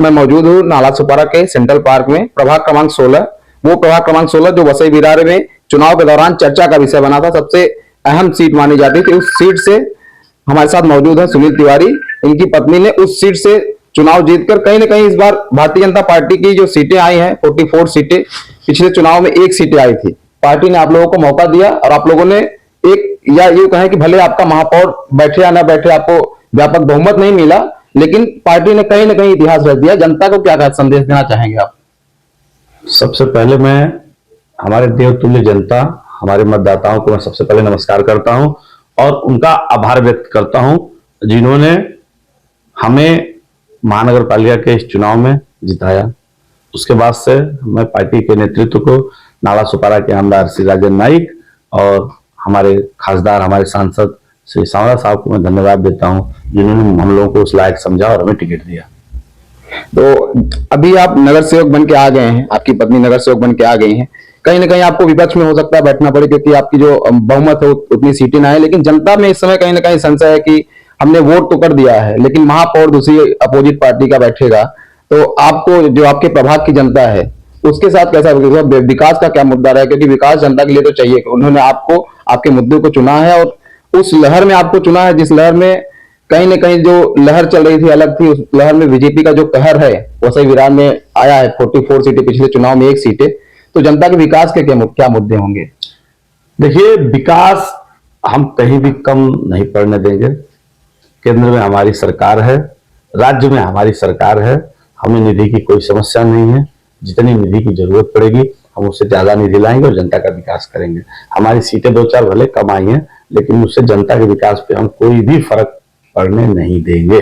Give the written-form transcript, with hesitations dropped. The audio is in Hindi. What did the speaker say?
मैं मौजूद हूँ नाला सुपारा के सेंट्रल पार्क में, प्रभाग क्रमांक 16। वो प्रभाग क्रमांक 16 जो वसई विरार में चुनाव के दौरान चर्चा का विषय बना था, सबसे अहम सीट मानी जाती थी। उस सीट से हमारे साथ मौजूद है सुनील तिवारी। इनकी पत्नी ने उस सीट से चुनाव जीतकर कहीं ना कहीं इस बार भारतीय जनता पार्टी की जो सीटें आई हैं 44 सीटें, पिछले चुनाव में 1 सीटें आई थी। पार्टी ने आप लोगों को मौका दिया और आप लोगों ने एक, या ये कहें कि भले आपका महापौर बैठे या ना बैठे, आपको व्यापक बहुमत नहीं मिला, लेकिन पार्टी ने कहीं ना कहीं इतिहास रच दिया। जनता को क्या संदेश देना चाहेंगे आप? सबसे पहले मैं हमारे देवतुल्य जनता, हमारे मतदाताओं को मैं सबसे पहले नमस्कार करता हूं और उनका आभार व्यक्त करता हूं जिन्होंने हमें महानगर पालिका के इस चुनाव में जिताया। उसके बाद से मैं पार्टी के नेतृत्व को, नाला सुपारा के आमदार श्री राजन नाइक और हमारे खासदार, हमारे सांसद श्री सांवरा साहब को मैं धन्यवाद देता हूं जिन्होंने हम लोगों को उस लायक समझा और हमें टिकट दिया। तो अभी आप नगर सेवक बन के आ गए हैं, आपकी पत्नी नगर सेवक बन के आ गई हैं। कहीं ना कहीं आपको विपक्ष में हो सकता है बैठना पड़े, क्योंकि आपकी जो बहुमत है उतनी सीटें ना है। लेकिन जनता में इस समय कहीं ना कहीं संशय है कि हमने वोट तो कर दिया है, लेकिन महापौर दूसरी अपोजिट पार्टी का बैठेगा, तो आपको, जो आपके प्रभाग की जनता है, उसके साथ कैसा विकास का क्या मुद्दा रहा है? क्योंकि विकास जनता के लिए तो चाहिए। उन्होंने आपको, आपके मुद्दे को चुना है और उस लहर में आपको चुना है जिस लहर में कहीं ना कहीं जो लहर चल रही थी अलग थी। उस लहर में बीजेपी का जो कहर है वसई विरार में आया है, 44 सीटें, पिछले चुनाव में 1 सीटें। तो जनता के विकास के क्या मुद्दे होंगे? देखिए, विकास हम कहीं भी कम नहीं पड़ने देंगे। केंद्र में हमारी सरकार है, राज्य में हमारी सरकार है, हमें निधि की कोई समस्या नहीं है। जितनी निधि की जरूरत पड़ेगी हम उससे ज्यादा निधि लाएंगे और जनता का विकास करेंगे। हमारी सीटें 2-4 भले कम आई हैं, लेकिन उससे जनता के विकास पे हम कोई भी फर्क पड़ने नहीं देंगे।